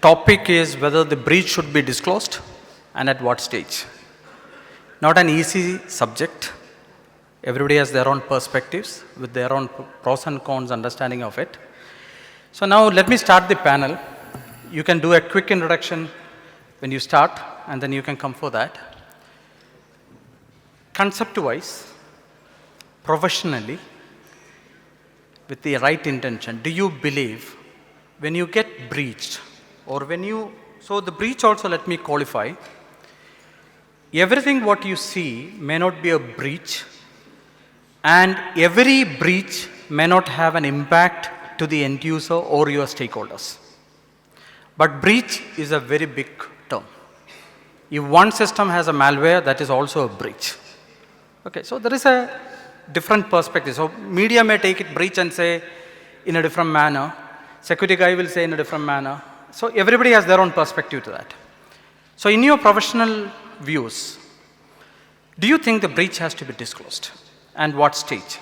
topic is whether the breach should be disclosed and at what stage. Not an easy subject. Everybody has their own perspectives with their own pros and cons understanding of it. So now let me start the panel. You can do a quick introduction when you start, and then you can come for that. Concept-wise, professionally, with the right intention, do you believe when you get breached, or when you, so the breach also, let me qualify, everything what you see may not be a breach, and every breach may not have an impact to the end user or your stakeholders. But breach is a very big term. If one system has a malware, that is also a breach. Okay, so there is a different perspective. So media may take it breach and say in a different manner. Security guy will say in a different manner. So everybody has their own perspective to that. So in your professional views, do you think the breach has to be disclosed? And what stage?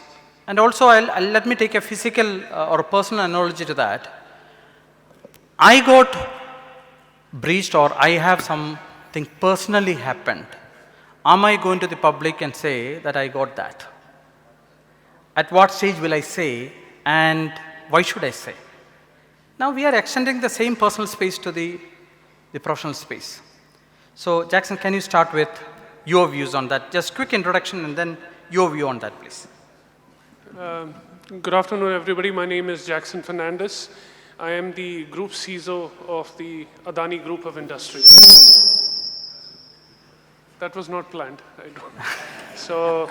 And also, let me take a physical or a personal analogy to that. I got breached, or I have something personally happened. Am I going to the public and say that I got that? At what stage will I say, and why should I say? Now we are extending the same personal space to the professional space. So Jacxine, can you start with your views on that? Just quick introduction and then your view on that, please. Good afternoon, everybody. My name is Jacxine Fernandes. I am the Group CISO of the Adani Group of Industries. That was not planned. So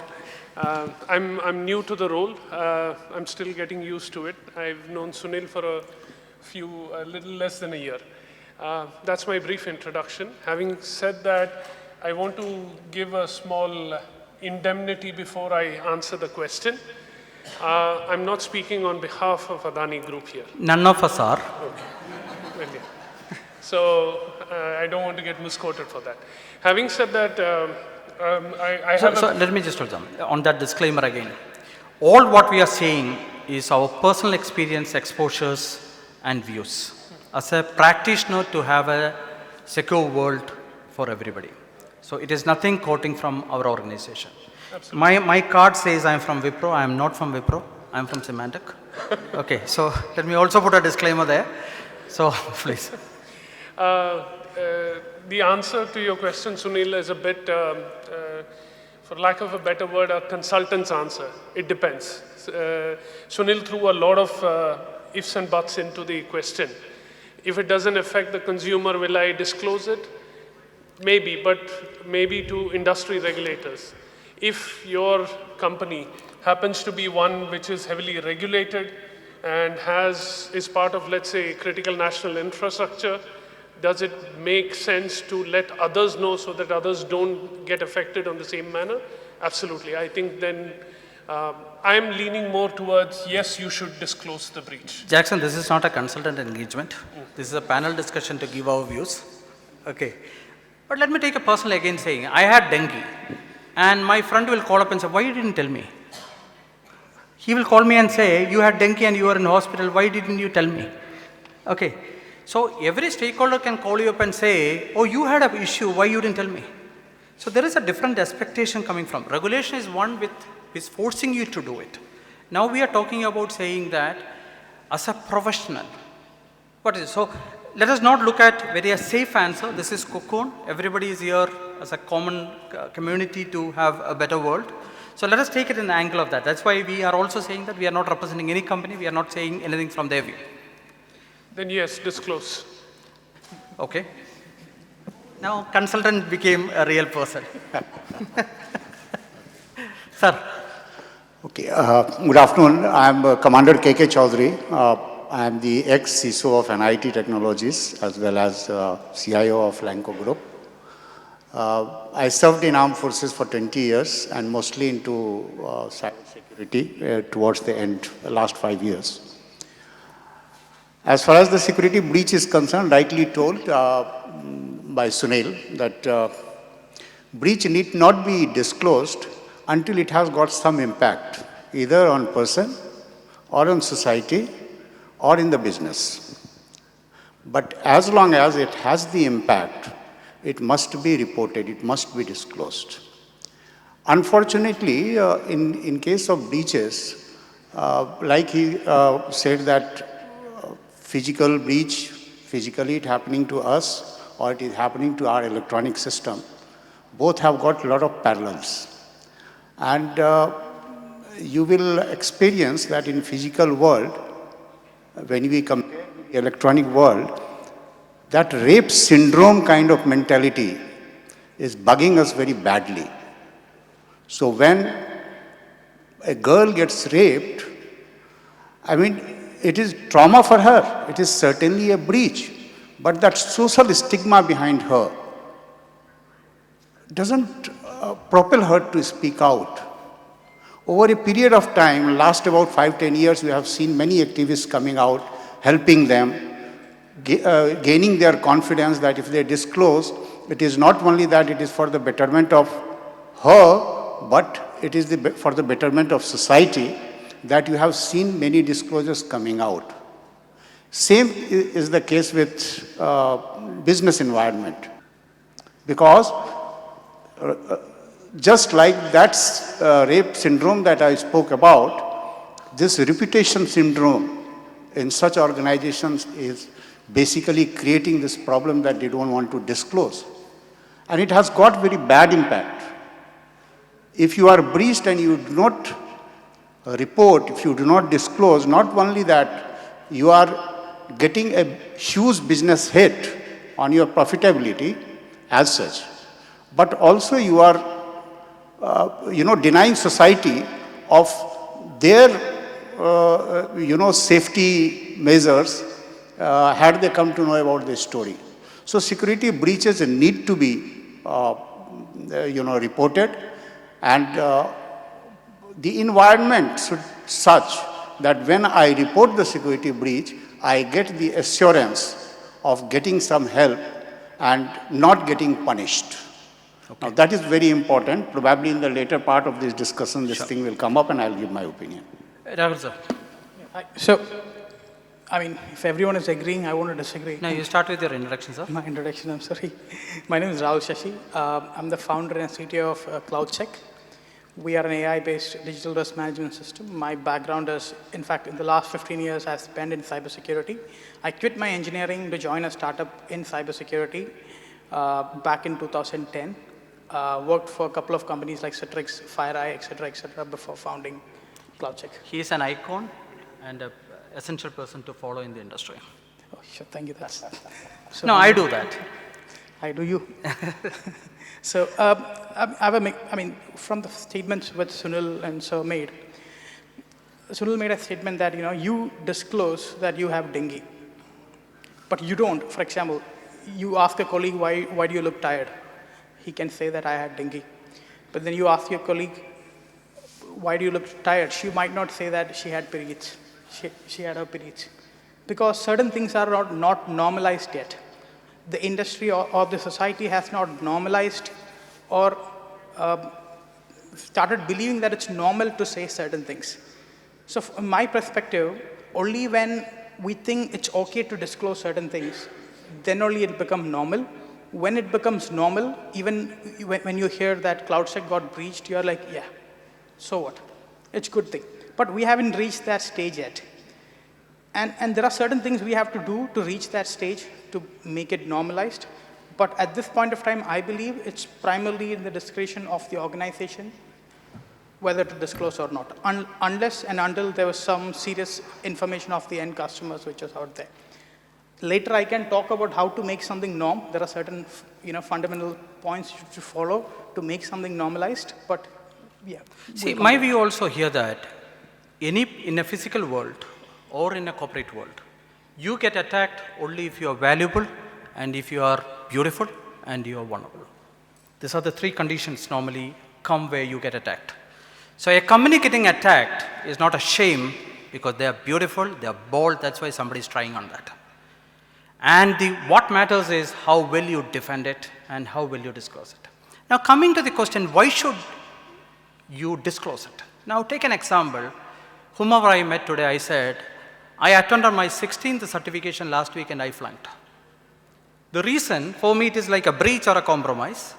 I'm new to the role. I'm still getting used to it. I've known Sunil for a little less than a year. That's my brief introduction. Having said that, I want to give a small indemnity before I answer the question. I'm not speaking on behalf of Adani Group here. None of us are. Okay. Well, yeah. So I don't want to get misquoted for that. Having said that, So let me just tell them on that disclaimer again. All what we are saying is our personal experience, exposures, and views. As a practitioner, to have a secure world for everybody. So it is nothing quoting from our organization. My card says I am from Wipro. I am not from Wipro. I am from Symantec. Okay, so let me also put a disclaimer there. So please. The answer to your question, Sunil, is a bit, for lack of a better word, a consultant's answer. It depends. Sunil threw a lot of ifs and buts into the question. If it doesn't affect the consumer, will I disclose it? Maybe, but maybe to industry regulators. If your company happens to be one which is heavily regulated and is part of, let's say, critical national infrastructure, does it make sense to let others know so that others don't get affected on the same manner? Absolutely. I think then I'm leaning more towards, yes, you should disclose the breach. Jacxine, this is not a consultant engagement. This is a panel discussion to give our views. Okay. But let me take a personal again saying, I had dengue. And my friend will call up and say, why you didn't tell me? He will call me and say, you had dengue and you were in hospital, why didn't you tell me? Okay. So every stakeholder can call you up and say, oh, you had an issue, why you didn't tell me? So there is a different expectation coming from. Regulation is one which is forcing you to do it. Now we are talking about saying that as a professional, what is it? So let us not look at very a safe answer. This is cocoon. Everybody is here as a common community to have a better world. So let us take it in the angle of that. That's why we are also saying that we are not representing any company. We are not saying anything from their view. Then yes, disclose. Okay. Now consultant became a real person. Sir. Okay. Good afternoon. I am Commander Chaudhary. I am the ex-CISO of NIT Technologies as well as CIO of LANCO Group. I served in armed forces for 20 years and mostly into cybersecurity towards the end, the last 5 years. As far as the security breach is concerned, rightly told by Sunil that breach need not be disclosed until it has got some impact, either on person or on society or in the business. But as long as it has the impact, it must be reported, it must be disclosed. Unfortunately, in case of breaches, like he said that physical breach, physically it happening to us or it is happening to our electronic system, both have got a lot of parallels. And you will experience that in physical world, when we compare with the electronic world, that rape syndrome kind of mentality is bugging us very badly. So when a girl gets raped, I mean, it is trauma for her. It is certainly a breach. But that social stigma behind her doesn't propel her to speak out. Over a period of time, last about 5-10 years, we have seen many activists coming out, helping them, gaining their confidence that if they disclose, it is not only that it is for the betterment of her, but it is for the betterment of society, that you have seen many disclosures coming out. Same is the case with business environment. Because just like that rape syndrome that I spoke about, this reputation syndrome in such organizations is basically creating this problem that they don't want to disclose. And it has got very bad impact. If you are breached and you do not report, if you do not disclose, not only that you are getting a huge business hit on your profitability as such, but also you are denying society of their safety measures had they come to know about this story. So security breaches need to be reported, and the environment should such that when I report the security breach, I get the assurance of getting some help and not getting punished. Okay. Now that is very important. Probably in the later part of this discussion, this thing will come up and I'll give my opinion. Rahul sir. So, I mean, if everyone is agreeing, I want to disagree. No, you start with your introduction, sir. My introduction, I'm sorry. My name is Rahul Sasi. I'm the founder and CTO of CLoudSek. We are an AI-based digital risk management system. My background is, in fact, in the last 15 years, I've spent in cybersecurity. I quit my engineering to join a startup in cybersecurity back in 2010. Worked for a couple of companies like Citrix, FireEye, et cetera, before founding CLoudSek. He is an icon and an essential person to follow in the industry. Oh, sure, thank you. So no, I do that. I do you. So, from the statements which Sunil and Sir made, Sunil made a statement that, you disclose that you have dengue, but you don't. For example, you ask a colleague, why do you look tired? He can say that I had dengue. But then you ask your colleague, why do you look tired? She might not say that she had periods. She had her periods. Because certain things are not normalized yet. The industry or the society has not normalized or started believing that it's normal to say certain things. So from my perspective, only when we think it's okay to disclose certain things, then only it becomes normal. When it becomes normal, even when you hear that CLoudSek got breached, you're like, yeah, so what? It's a good thing. But we haven't reached that stage yet. And there are certain things we have to do to reach that stage to make it normalized. But at this point of time, I believe it's primarily in the discretion of the organization whether to disclose or not, unless and until there was some serious information of the end customers which is out there. Later, I can talk about how to make something norm. There are certain fundamental points to follow to make something normalized, but yeah. See, my view also here that in a physical world or in a corporate world, you get attacked only if you are valuable and if you are beautiful and you are vulnerable. These are the three conditions normally come where you get attacked. So a company getting attacked is not a shame because they are beautiful, they are bold, that's why somebody is trying on that. And what matters is how well you defend it and how well you disclose it. Now coming to the question, why should you disclose it? Now take an example. Whomever I met today, I said, I attended my 16th certification last week and I flunked. The reason, for me, it is like a breach or a compromise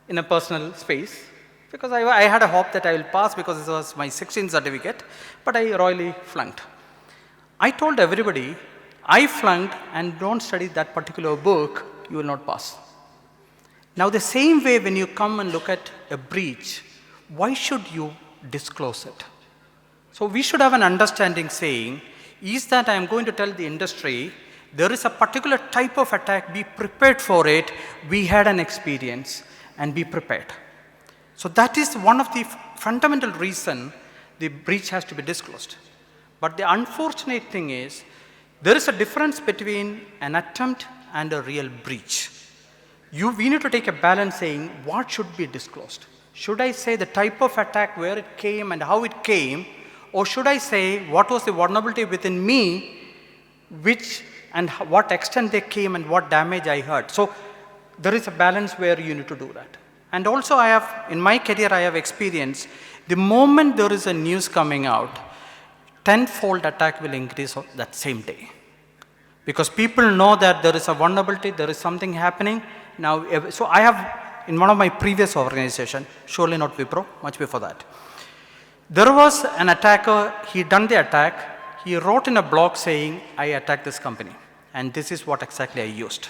in a personal space, because I had a hope that I will pass because this was my 16th certificate, but I royally flunked. I told everybody, I flunked and don't study that particular book, you will not pass. Now the same way when you come and look at a breach, why should you disclose it? So we should have an understanding saying, is that I am going to tell the industry, there is a particular type of attack, be prepared for it, we had an experience, and be prepared. So that is one of the fundamental reason the breach has to be disclosed. But the unfortunate thing is, there is a difference between an attempt and a real breach. We need to take a balance saying, what should be disclosed? Should I say the type of attack, where it came and how it came, or should I say what was the vulnerability within me, which and what extent they came and what damage I heard? So there is a balance where you need to do that. And also I have, in my career, I have experienced, the moment there is a news coming out, tenfold attack will increase that same day. Because people know that there is a vulnerability, there is something happening. Now, so I have, in one of my previous organization, surely not Wipro, much before that, there was an attacker, he done the attack, he wrote in a blog saying, I attacked this company, and this is what exactly I used.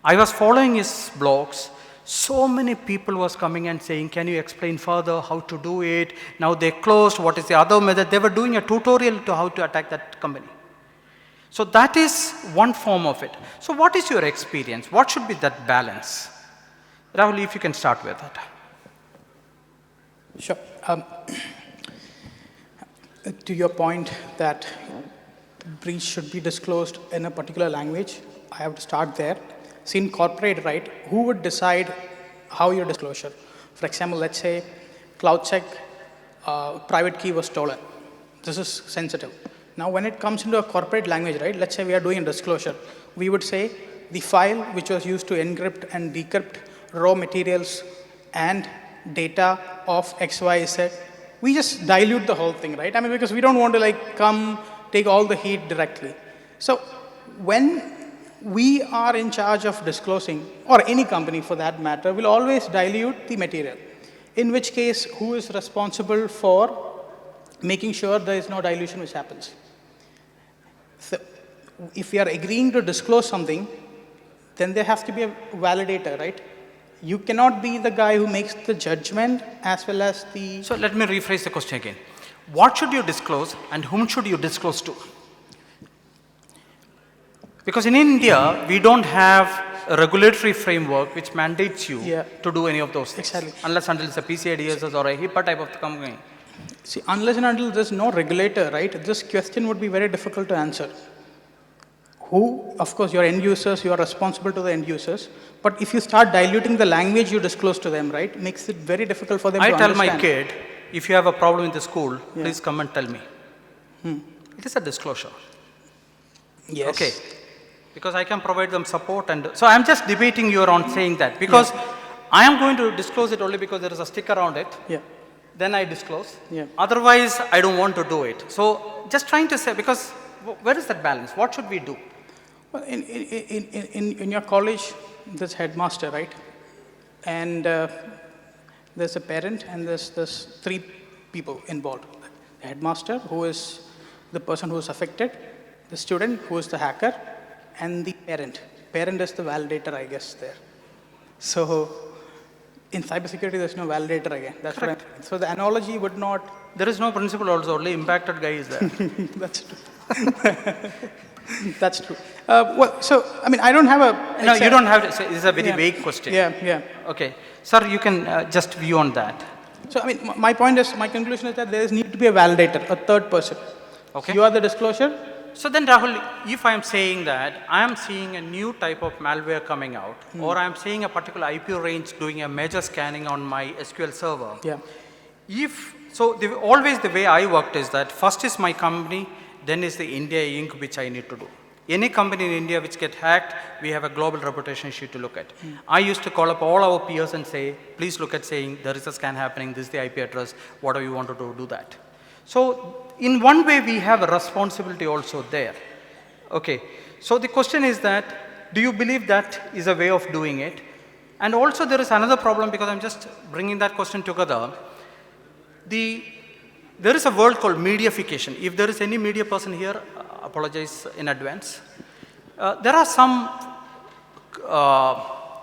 I was following his blogs, so many people was coming and saying, can you explain further how to do it? Now they closed, what is the other method? They were doing a tutorial to how to attack that company. So that is one form of it. So what is your experience? What should be that balance? Rahul, if you can start with that. Sure. To your point that breach should be disclosed in a particular language, I have to start there. See, in corporate, right, who would decide how your disclosure? For example, let's say CLoudSek private key was stolen. This is sensitive. Now, when it comes into a corporate language, right, let's say we are doing a disclosure, we would say the file which was used to encrypt and decrypt raw materials and data of XYZ, we just dilute the whole thing, right? I mean, because we don't want to like come take all the heat directly. So when we are in charge of disclosing, or any company for that matter, will always dilute the material. In which case, who is responsible for making sure there is no dilution which happens? So if we are agreeing to disclose something, then there has to be a validator, right? You cannot be the guy who makes the judgment as well as the... So let me rephrase the question again. What should you disclose and whom should you disclose to? Because in India, we don't have a regulatory framework which mandates you to do any of those things. Exactly. Unless until it's a PCI DSS or a HIPAA type of company. See, unless and until there's no regulator, right, this question would be very difficult to answer. Who, of course, your end users, you are responsible to the end users. But if you start diluting the language you disclose to them, right, makes it very difficult for them to understand. I tell my kid, if you have a problem in the school, please come and tell me. It is a disclosure. Yes. Okay. Because I can provide them support. And so I'm just debating you on saying that. Because I am going to disclose it only because there is a stick around it. Yeah. Then I disclose. Yeah. Otherwise, I don't want to do it. So just trying to say, because where is that balance? What should we do? Well, in your college, there's headmaster, right? And there's a parent and there's three people involved. The headmaster, who is the person who is affected, the student, who is the hacker, and the parent. Parent is the validator, I guess, there. So in cybersecurity, there's no validator again. That's correct. What so the analogy would not... There is no principal also, only impacted guy is there. That's true. That's true. Well, so, I mean, I don't have a... No, you don't have to say, it's a very vague question. Yeah. Okay. Sir, you can just view on that. So, I mean, my point is, my conclusion is that there needs to be a validator, a third person. Okay. You are the disclosure. So then, Rahul, if I am saying that I am seeing a new type of malware coming out, or I am seeing a particular IP range doing a major scanning on my SQL server. Yeah. Always the way I worked is that first is my company, then is the India Inc. which I need to do. Any company in India which get hacked, we have a global reputation sheet to look at. I used to call up all our peers and say, please look at saying there is a scan happening, this is the IP address, whatever you want to do that. So in one way we have a responsibility also there. Okay. So the question is that do you believe that is a way of doing it? And also there is another problem, because I'm just bringing that question together. There is a word called mediafication. If there is any media person here, apologize in advance. There are some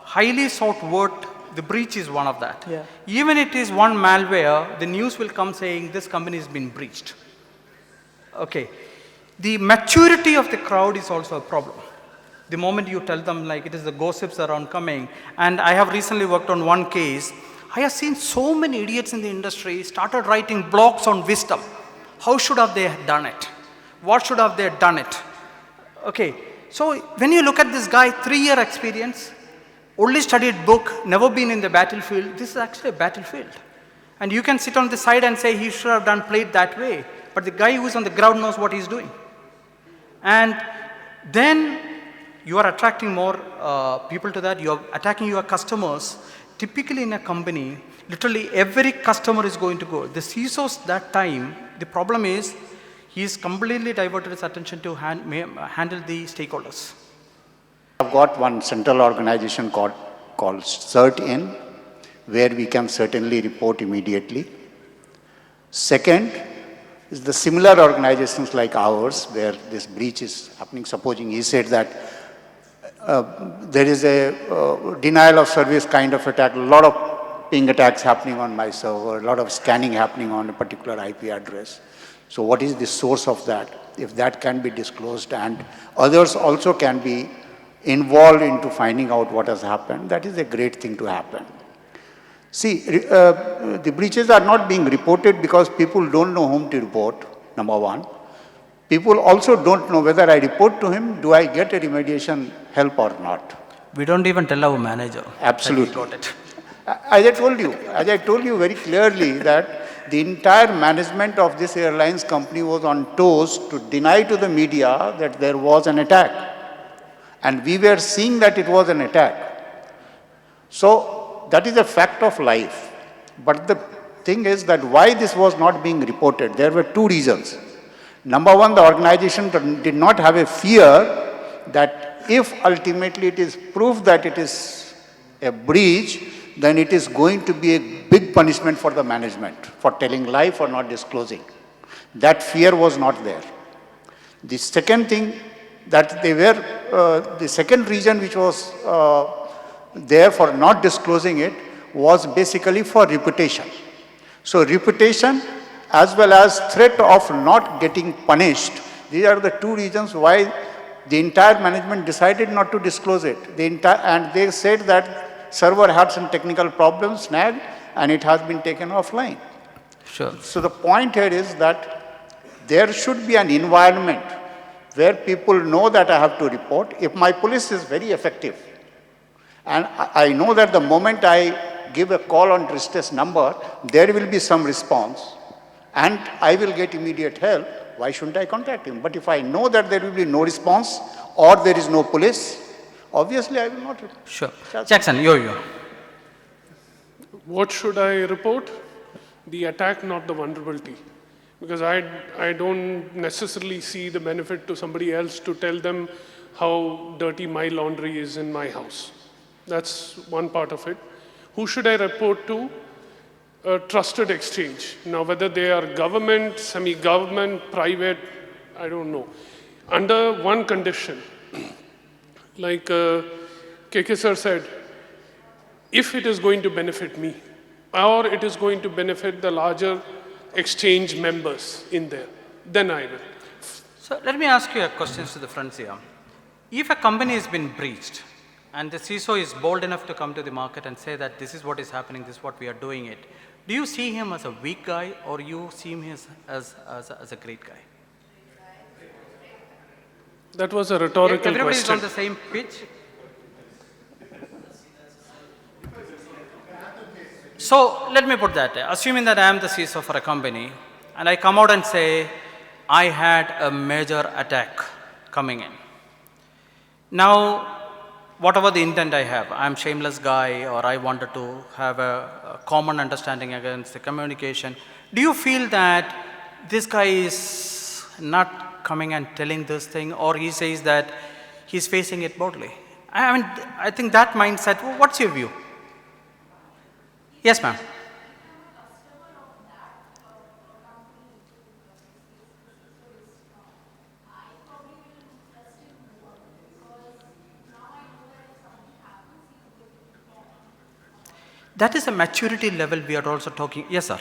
highly sought word, the breach is one of that. Yeah. Even it is one malware, the news will come saying this company has been breached. Okay. The maturity of the crowd is also a problem. The moment you tell them, like, it is the gossips around coming, and I have recently worked on one case, I have seen so many idiots in the industry started writing blogs on wisdom. How should have they done it? What should have they done it? Okay, so when you look at this guy, 3-year experience, only studied book, never been in the battlefield, this is actually a battlefield. And you can sit on the side and say he should have played that way, but the guy who is on the ground knows what he's doing. And then you are attracting more people to that, you are attacking your customers. Typically in a company, literally every customer is going to go. The CISOs that time, the problem is, he's completely diverted his attention to handle the stakeholders. I've got one central organization called cert-in, where we can certainly report immediately. Second is the similar organizations like ours, where this breach is happening. Supposing he said that there is a denial of service kind of attack, a lot of ping attacks happening on my server, a lot of scanning happening on a particular IP address. So what is the source of that? If that can be disclosed and others also can be involved into finding out what has happened, that is a great thing to happen. See, the breaches are not being reported because people don't know whom to report, number one. People also don't know whether I report to him, do I get a remediation help or not? We don't even tell our manager. Absolutely. Got it. As I told you very clearly that the entire management of this airlines company was on toes to deny to the media that there was an attack. And we were seeing that it was an attack. So that is a fact of life. But the thing is that why this was not being reported, there were two reasons. Number one, the organization did not have a fear that if ultimately it is proved that it is a breach, then it is going to be a big punishment for the management for telling lie, for not disclosing. That fear was not there. The second thing that they were, the second reason which was there for not disclosing it was basically for reputation. So reputation as well as threat of not getting punished, these are the two reasons why the entire management decided not to disclose it. And they said that server had some technical problems, snagged, and it has been taken offline. Sure. So the point here is that there should be an environment where people know that I have to report. If my police is very effective, and I know that the moment I give a call on distress number, there will be some response, and I will get immediate help, why shouldn't I contact him? But if I know that there will be no response or there is no police, obviously I will not report. Sure. Jacxine, you. What should I report? The attack, not the vulnerability. Because I don't necessarily see the benefit to somebody else to tell them how dirty my laundry is in my house. That's one part of it. Who should I report to? A trusted exchange. Now, whether they are government, semi-government, private, I don't know. Under one condition, like KK sir said, if it is going to benefit me, or it is going to benefit the larger exchange members in there, then I will. So let me ask you a question to the friends here. If a company has been breached, and the CISO is bold enough to come to the market and say that this is what is happening, this is what we are doing it, do you see him as a weak guy or you see him as a great guy? That was a rhetorical Everybody question. is on the same pitch. So let me put that. Assuming that I am the CISO for a company and I come out and say, I had a major attack coming in. Now, whatever the intent I have, I'm shameless guy or I wanted to have a common understanding against the communication. Do you feel that this guy is not coming and telling this thing or he says that he's facing it boldly? I mean, I think that mindset, what's your view? Yes, ma'am. That is a maturity level we are also talking. Yes, sir.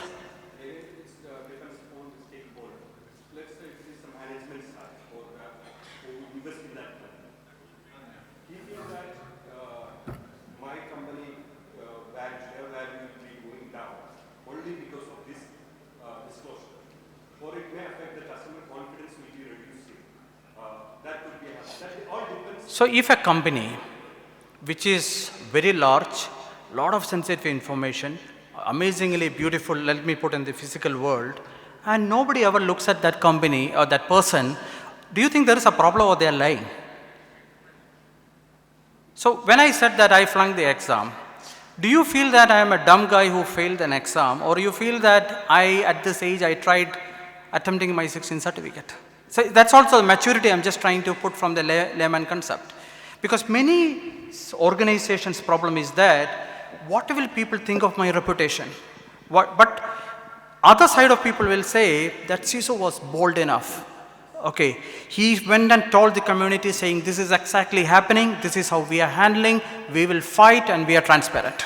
So if a company which is very large, lot of sensitive information, amazingly beautiful, let me put in the physical world, and nobody ever looks at that company or that person, do you think there is a problem or they are lying? So when I said that I flunked the exam, do you feel that I am a dumb guy who failed an exam, or you feel that at this age I tried attempting my 16th certificate? So that's also the maturity I'm just trying to put from the layman concept. Because many organizations' problem is that, what will people think of my reputation? But other side of people will say that CISO was bold enough. Okay, he went and told the community saying, this is exactly happening, this is how we are handling, we will fight and we are transparent.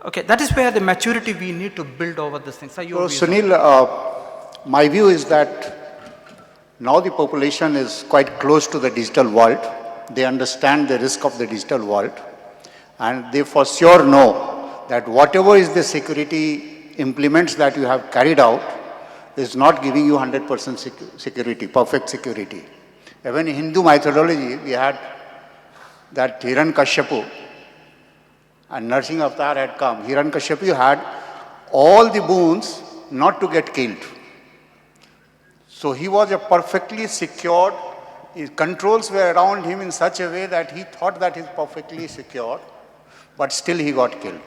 Okay, that is where the maturity we need to build over this thing. So Sunil, my view is that now the population is quite close to the digital world. They understand the risk of the digital world, and they for sure know that whatever is the security implements that you have carried out is not giving you 100% security, perfect security. Even in Hindu mythology, we had that Hiranyakashipu, and Nursing Avatar had come. Hiranyakashipu had all the boons not to get killed. So he was a perfectly secured, his controls were around him in such a way that he thought that he's perfectly secure, but still he got killed.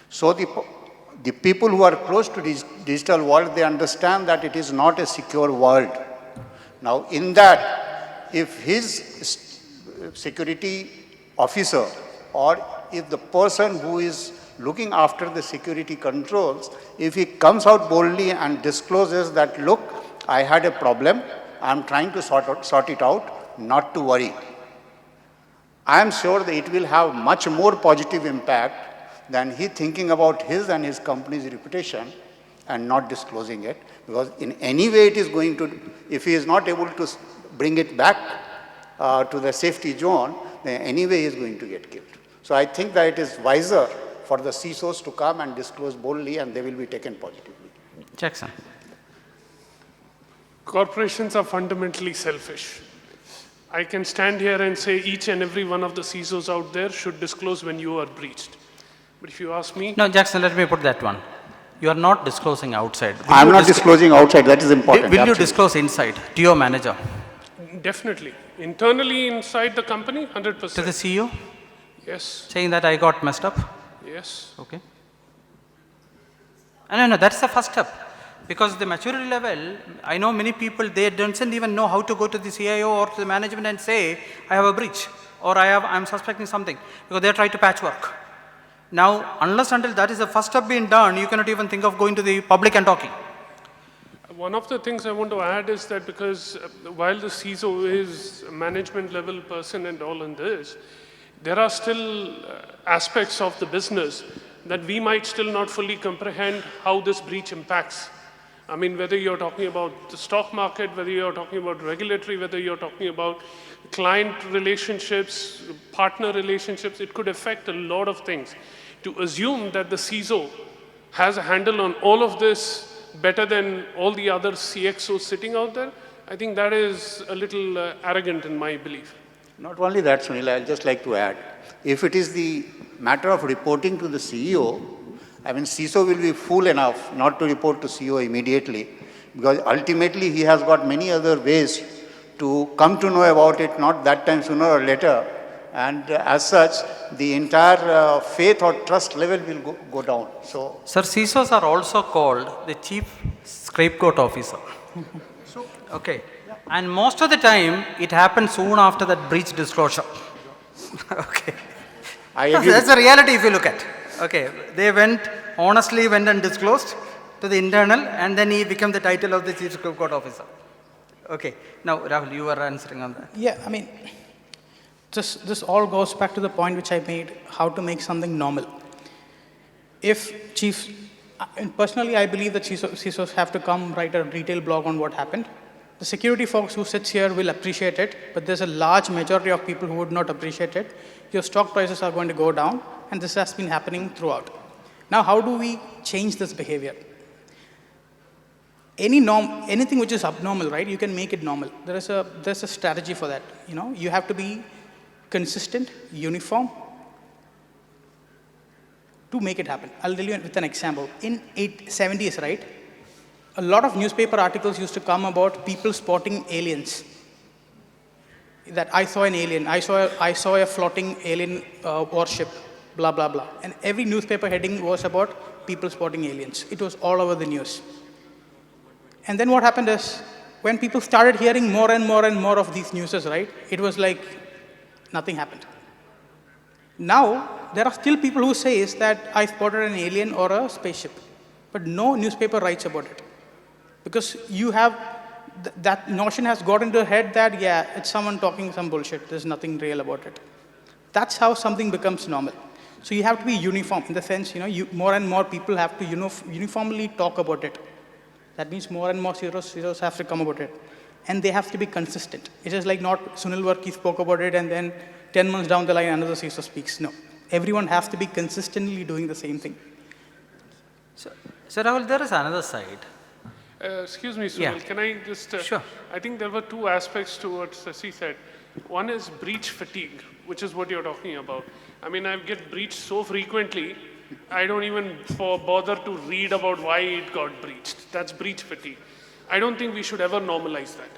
So the people who are close to this digital world, they understand that it is not a secure world. Now in that, if his security officer or if the person who is looking after the security controls, if he comes out boldly and discloses that, look, I had a problem, I'm trying to sort it out, not to worry. I am sure that it will have much more positive impact than he thinking about his and his company's reputation and not disclosing it, because in any way it is going to, if he is not able to bring it back to the safety zone, then anyway he is going to get killed. So I think that it is wiser for the CISOs to come and disclose boldly, and they will be taken positively. Jacxine. Corporations are fundamentally selfish. I can stand here and say each and every one of the CISOs out there should disclose when you are breached. But if you ask me... No, Jacxine, let me put that one. You are not disclosing outside. I'm not disclosing outside, that is important. Will you disclose inside to your manager? Definitely. Internally inside the company, 100%. To the CEO? Yes. Saying that I got messed up? Yes. Okay. No, that's the first step. Because the maturity level, I know many people, they don't even know how to go to the CIO or to the management and say, I have a breach, or I'm suspecting something, because they try to patchwork. Now, unless until that is the first step being done, you cannot even think of going to the public and talking. One of the things I want to add is that because while the CISO is a management level person and all in this, there are still aspects of the business that we might still not fully comprehend how this breach impacts. I mean, whether you're talking about the stock market, whether you're talking about regulatory, whether you're talking about client relationships, partner relationships, it could affect a lot of things. To assume that the CISO has a handle on all of this better than all the other CXOs sitting out there, I think that is a little arrogant in my belief. Not only that, Sunil, I'd just like to add, if it is the matter of reporting to the CEO, I mean, CISO will be fool enough not to report to CEO immediately, because ultimately he has got many other ways to come to know about it, not that time, sooner or later. And as such, the entire faith or trust level will go down. So, Sir, CISOs are also called the chief scapegoat officer. Okay. And most of the time, it happens soon after that breach disclosure. Okay. I agree. That's the reality if you look at. Okay, they honestly went and disclosed to the internal, and then he became the title of the Chief Scope Code Officer. Okay, now Rahul, you were answering on that. Yeah, I mean, this all goes back to the point which I made, how to make something normal. If chiefs, and personally I believe that CISOs have to come write a detailed blog on what happened. The security folks who sits here will appreciate it, but there's a large majority of people who would not appreciate it. Your stock prices are going to go down, and this has been happening throughout. Now, how do we change this behavior? Anything which is abnormal, right? You can make it normal. There's a strategy for that. You have to be consistent, uniform, to make it happen. I'll tell you with an example. In 70s, right? A lot of newspaper articles used to come about people spotting aliens. That I saw an alien, I saw a floating alien warship, blah, blah, blah. And every newspaper heading was about people spotting aliens. It was all over the news. And then what happened is, when people started hearing more and more and more of these newses, right, it was like nothing happened. Now, there are still people who say that I spotted an alien or a spaceship, but no newspaper writes about it. Because you have, that notion has got into your head that, yeah, it's someone talking some bullshit, there's nothing real about it. That's how something becomes normal. So you have to be uniform in the sense, more and more people have to uniformly talk about it. That means more and more CISOs have to come about it. And they have to be consistent. It is like not Sunil Varkey spoke about it and then 10 months down the line another CISO speaks. No. Everyone has to be consistently doing the same thing. So Rahul, there is another side. Excuse me, Sunil, Yeah. can I just... Sure. I think there were two aspects to what Sasi said. One is breach fatigue, which is what you're talking about. I mean, I get breached so frequently, I don't even bother to read about why it got breached. That's breach fatigue. I don't think we should ever normalize that.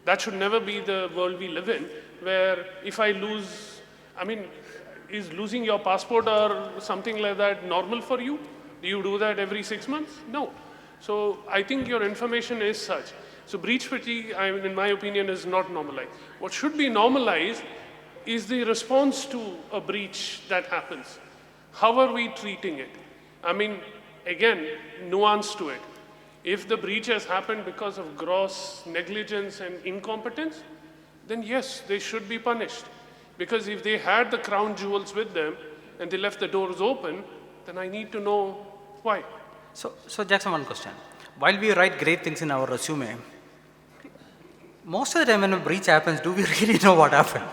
That should never be the world we live in, where if I lose, I mean, is losing your passport or something like that normal for you? Do you do that every 6 months? No. So I think your information is such. So breach fatigue, in my opinion, is not normalized. What should be normalized is the response to a breach that happens. How are we treating it? I mean, again, nuance to it. If the breach has happened because of gross negligence and incompetence, then yes, they should be punished. Because if they had the crown jewels with them and they left the doors open, then I need to know why. So Jacxine, one question. While we write great things in our resume, most of the time when a breach happens, do we really know what happened?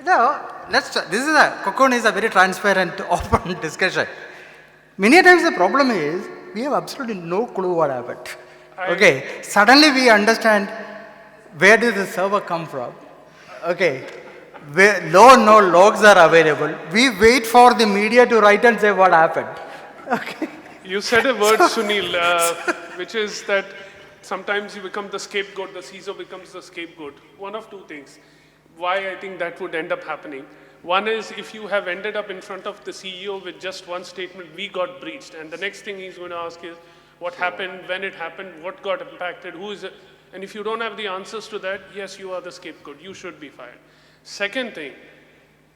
No, Cocoon is a very transparent, open discussion. Many times the problem is, we have absolutely no clue what happened. Okay, suddenly we understand where did the server come from. Okay, no logs are available. We wait for the media to write and say what happened. Okay. You said a word, Sunil, which is that sometimes you become the scapegoat, the CISO becomes the scapegoat. One of two things. Why I think that would end up happening. One is if you have ended up in front of the CEO with just one statement, we got breached, and the next thing he's going to ask is, what happened, when it happened, what got impacted, who is it? And if you don't have the answers to that, yes, you are the scapegoat, you should be fired. Second thing,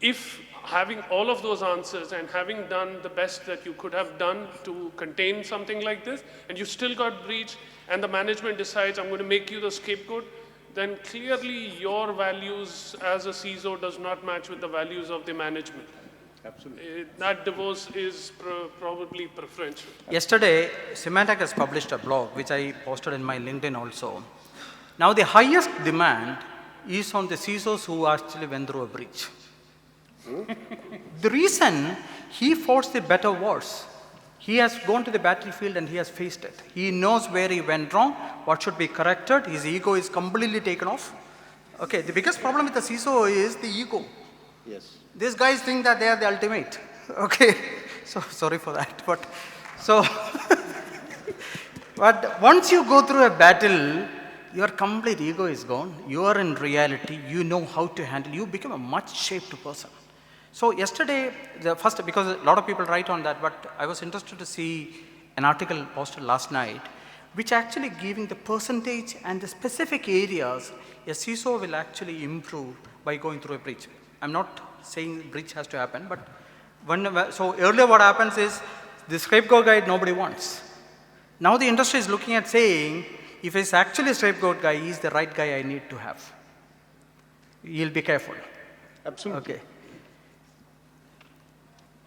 if having all of those answers and having done the best that you could have done to contain something like this, and you still got breached, and the management decides, I'm going to make you the scapegoat, then clearly your values as a CISO does not match with the values of the management. Absolutely. That divorce is probably preferential. Yesterday, Symantec has published a blog, which I posted in my LinkedIn also. Now, the highest demand is on the CISOs who actually went through a breach. The reason, he fought the better wars. He has gone to the battlefield and he has faced it. He knows where he went wrong, what should be corrected. His ego is completely taken off. Okay, the biggest problem with the CISO is the ego. Yes. These guys think that they are the ultimate. Okay, so sorry for that. But once you go through a battle, your complete ego is gone. You are in reality. You know how to handle. You become a much shaped person. So yesterday, because a lot of people write on that, but I was interested to see an article posted last night, which actually giving the percentage and the specific areas a CISO will actually improve by going through a breach. I'm not saying breach has to happen, but so earlier what happens is the scapegoat guy nobody wants. Now the industry is looking at saying, if it's actually a scapegoat guy, he's the right guy I need to have. You'll be careful. Absolutely. Okay.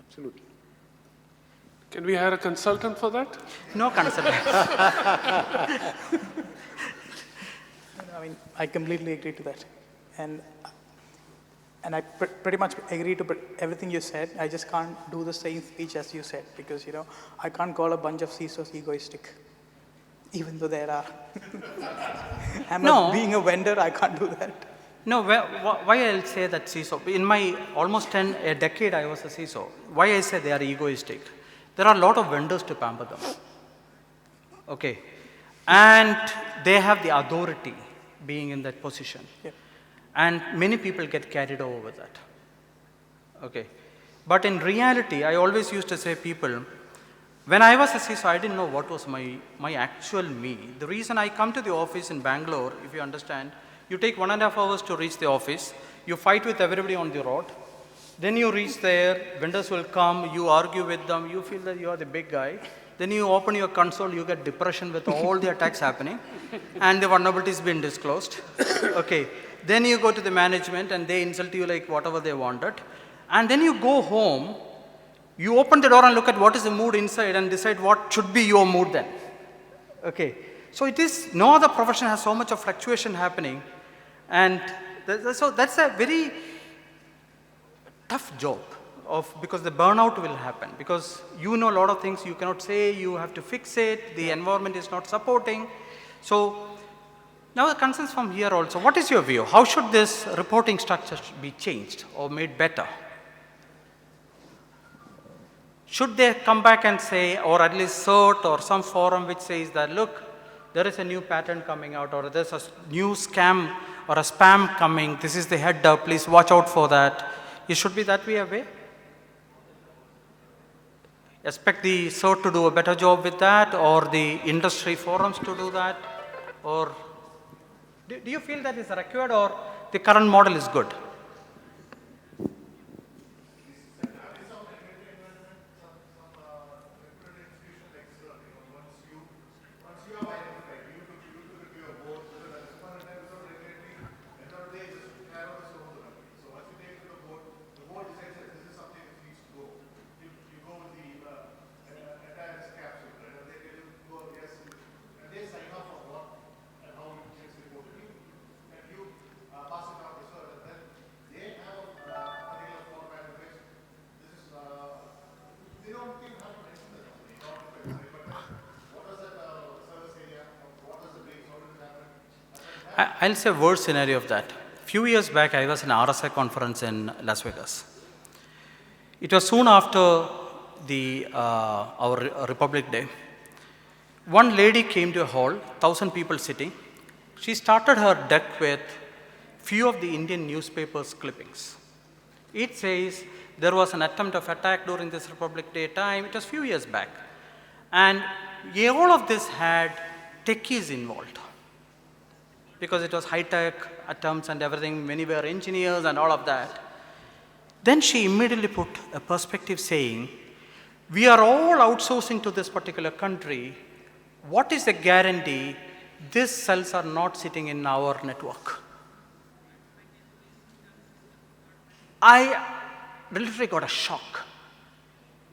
Absolutely. Can we hire a consultant for that? No consultant. I mean, I completely agree to that. And I pretty much agree to everything you said. I just can't do the same speech as you said because, I can't call a bunch of CISOs egoistic, even though there are. Being a vendor, I can't do that. No, why I'll say that CISO? In my almost a decade I was a CISO. Why I say they are egoistic? There are a lot of vendors to pamper them. Okay. And they have the authority being in that position. Yeah. And many people get carried over with that. Okay. But in reality, I always used to say people, when I was a CISO, I didn't know what was my actual me. The reason I come to the office in Bangalore, if you understand, you take 1.5 hours to reach the office, you fight with everybody on the road, then you reach there, vendors will come, you argue with them, you feel that you are the big guy, then you open your console, you get depression with all the attacks happening, and the vulnerabilities been disclosed. Okay. Then you go to the management and they insult you like whatever they wanted. And then you go home, you open the door and look at what is the mood inside and decide what should be your mood then. Okay. So it is, no other profession has so much of fluctuation happening. And so that's a very tough job because the burnout will happen. Because you know a lot of things you cannot say, you have to fix it, the environment is not supporting. So now the concerns from here also, what is your view? How should this reporting structure be changed or made better? Should they come back and say, or at least CERT or some forum which says that, look, there is a new pattern coming out, or there's a new scam or a spam coming, this is the head up, please watch out for that. It should be that way away. Expect the CERT to do a better job with that, or the industry forums to do that, or do you feel that is required, or the current model is good? I'll say a worst scenario of that. Few years back, I was in an RSI conference in Las Vegas. It was soon after our Republic Day. One lady came to a hall, 1,000 people sitting. She started her deck with few of the Indian newspapers clippings. It says there was an attempt of attack during this Republic Day time. It was few years back. And all of this had techies involved, because it was high-tech attempts and everything, many were engineers and all of that. Then she immediately put a perspective saying, we are all outsourcing to this particular country. What is the guarantee these cells are not sitting in our network? I literally got a shock.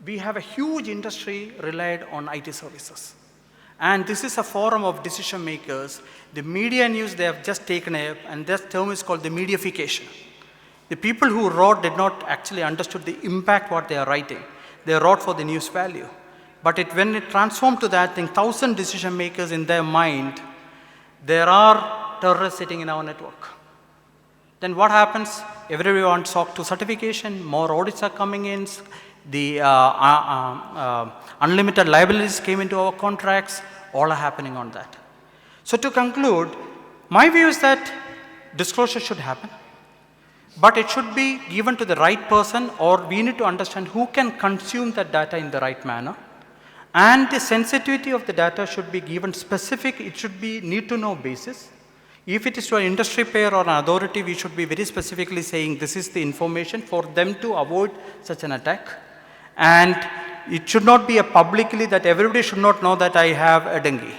We have a huge industry relied on IT services. And this is a forum of decision makers. The media news they have just taken up, and that term is called the mediafication. The people who wrote did not actually understood the impact what they are writing. They wrote for the news value. But when it transformed to that thing, 1,000 decision makers in their mind, there are terrorists sitting in our network. Then what happens? Everybody wants SOC 2 certification, more audits are coming in, the unlimited liabilities came into our contracts, all are happening on that. So to conclude, my view is that disclosure should happen, but it should be given to the right person, or we need to understand who can consume that data in the right manner. And the sensitivity of the data should be given specific, it should be need to know basis. If it is to an industry player or an authority, we should be very specifically saying this is the information for them to avoid such an attack. And it should not be a publicly that everybody should not know that I have a dengue.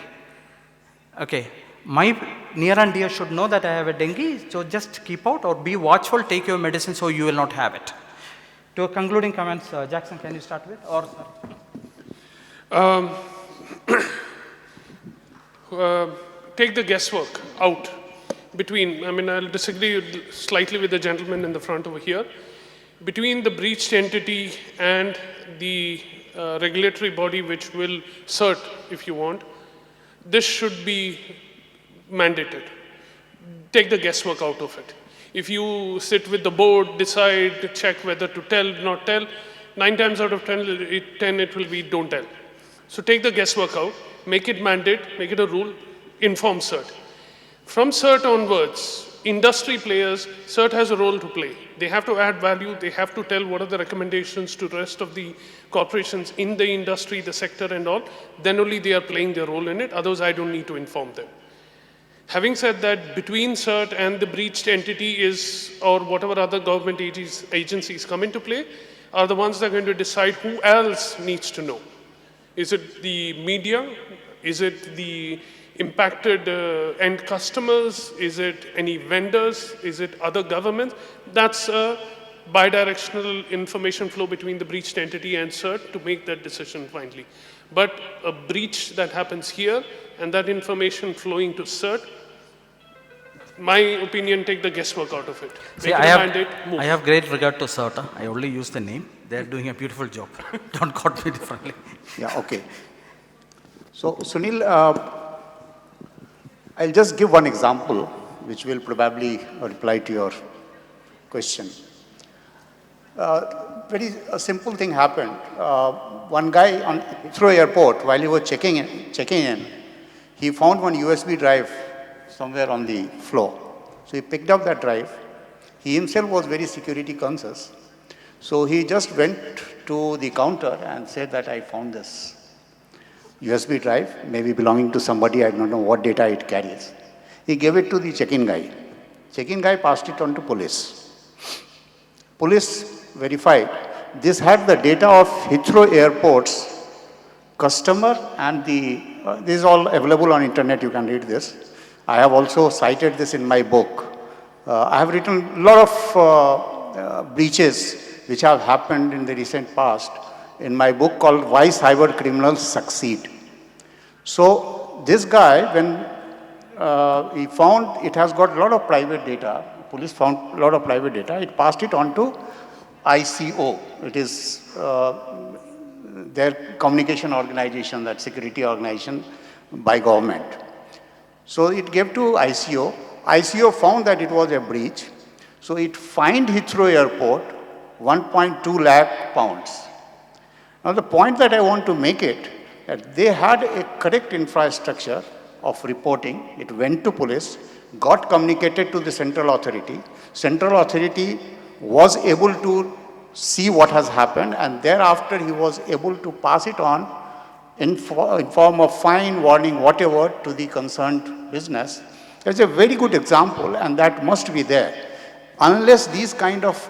Okay, my near and dear should know that I have a dengue, so just keep out or be watchful, take your medicine so you will not have it. To concluding comments, Jacxine, can you start with? Or take the guesswork out between, I mean, I'll disagree slightly with the gentleman in the front over here. Between the breached entity and the regulatory body which will cert, if you want, this should be mandated. Take the guesswork out of it. If you sit with the board, decide, check whether to tell, not tell, 9 times out of 10 it will be don't tell. So take the guesswork out, make it mandate, make it a rule, inform CERT. From CERT onwards, industry players, CERT has a role to play. They have to add value, they have to tell what are the recommendations to the rest of the corporations in the industry, the sector and all, then only they are playing their role in it, otherwise I don't need to inform them. Having said that, between CERT and the breached entity is, or whatever other government agencies come into play, are the ones that are going to decide who else needs to know. Is it the media? Is it the impacted end customers? Is it any vendors? Is it other governments? That's a bidirectional information flow between the breached entity and CERT to make that decision finally. But a breach that happens here and that information flowing to CERT, my opinion, take the guesswork out of it. See, I have great regard to CERT. I only use the name. They are doing a beautiful job. Don't quote me differently. Yeah, okay. So, Sunil, I'll just give one example, which will probably reply to your question. A simple thing happened. One guy on Heathrow Airport, while he was checking in, he found one USB drive somewhere on the floor. So he picked up that drive. He himself was very security conscious. So he just went to the counter and said that I found this USB drive, maybe belonging to somebody, I don't know what data it carries. He gave it to the check-in guy. Check-in guy passed it on to police. Police verified. This had the data of Heathrow Airport's customer and this is all available on internet, you can read this. I have also cited this in my book. I have written a lot of breaches which have happened in the recent past in my book called Why Cyber Criminals Succeed. So this guy, when he found it has got a lot of private data, police found a lot of private data, it passed it on to ICO. It is their communication organization, that security organization by government. So it gave to ICO. ICO found that it was a breach. So it fined Heathrow Airport 1.2 lakh pounds. Now the point that I want to make it, that they had a correct infrastructure of reporting. It went to police, got communicated to the central authority. Central authority was able to see what has happened, and thereafter he was able to pass it on in form of fine, warning, whatever, to the concerned business. That's a very good example, and that must be there. Unless these kind of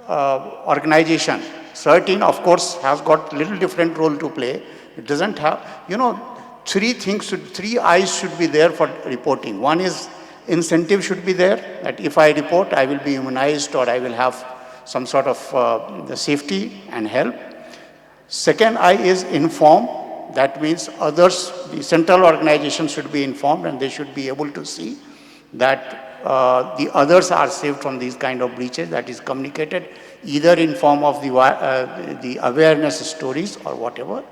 organization, certain, of course, has got little different role to play. It doesn't have, three eyes should be there for reporting. One is incentive should be there, that if I report, I will be immunized or I will have some sort of the safety and help. Second eye is inform. That means others, the central organization should be informed and they should be able to see that the others are saved from these kind of breaches, that is communicated either in form of the awareness stories or whatever.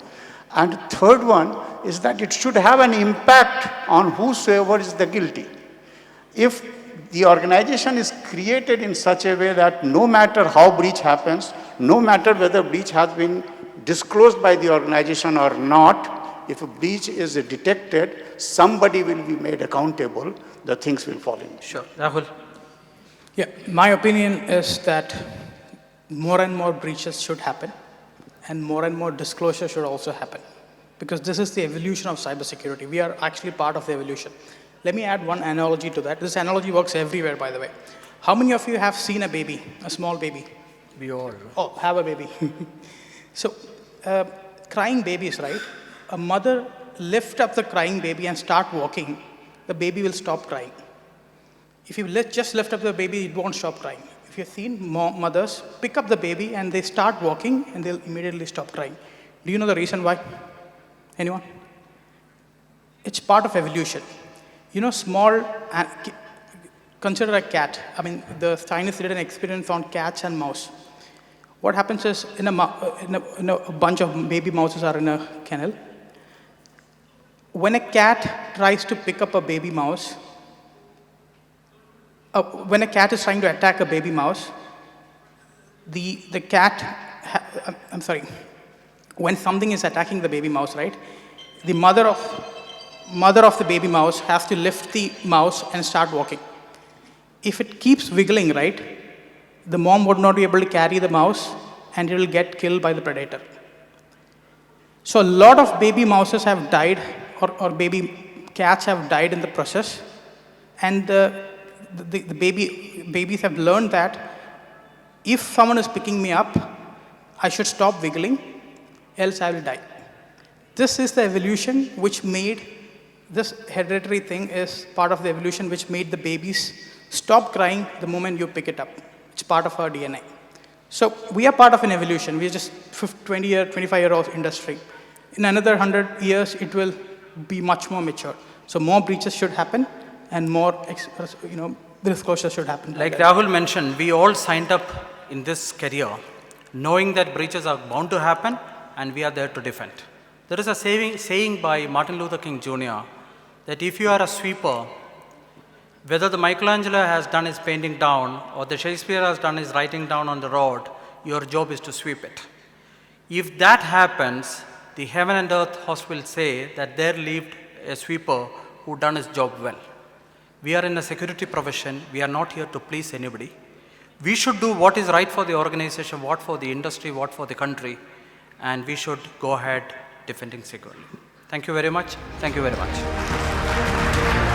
And third one is that it should have an impact on whosoever is the guilty. If the organization is created in such a way that no matter how breach happens, no matter whether breach has been disclosed by the organization or not, if a breach is detected, somebody will be made accountable, the things will fall in. Sure. Rahul? Yeah, my opinion is that more and more breaches should happen and more disclosure should also happen, because this is the evolution of cybersecurity. We are actually part of the evolution. Let me add one analogy to that. This analogy works everywhere, by the way. How many of you have seen a baby, a small baby? We all. Oh, have a baby. So, crying babies, right? A mother lift up the crying baby and start walking, the baby will stop crying. If you just lift up the baby, it won't stop crying. If you've seen mothers pick up the baby and they start walking and they'll immediately stop crying. Do you know the reason why? Anyone? It's part of evolution. You know, consider a cat. I mean, the scientists did an experiment on cats and mouse. What happens is, in a bunch of baby mouses are in a kennel. When a cat tries to pick up a baby mouse, when a cat is trying to attack a baby mouse, when something is attacking the baby mouse, right? The mother of the baby mouse has to lift the mouse and start walking. If it keeps wiggling, right, the mom would not be able to carry the mouse and it will get killed by the predator. So a lot of baby mouses have died, or baby cats have died in the process, and the babies have learned that if someone is picking me up, I should stop wiggling, else I will die. This is the evolution which made this hereditary thing is part of the evolution which made the babies stop crying the moment you pick it up. It's part of our DNA. So we are part of an evolution. We are just 25-year-old industry. In another 100 years, it will be much more mature. So more breaches should happen, and more disclosure should happen. Like Rahul mentioned, we all signed up in this career knowing that breaches are bound to happen, and we are there to defend. There is a saying by Martin Luther King Jr. that if you are a sweeper, whether the Michelangelo has done his painting down or the Shakespeare has done his writing down on the road, your job is to sweep it. If that happens, the heaven and earth host will say that there lived a sweeper who done his job well. We are in a security profession. We are not here to please anybody. We should do what is right for the organization, what for the industry, what for the country, and we should go ahead defending securely. Thank you very much. Thank you very much.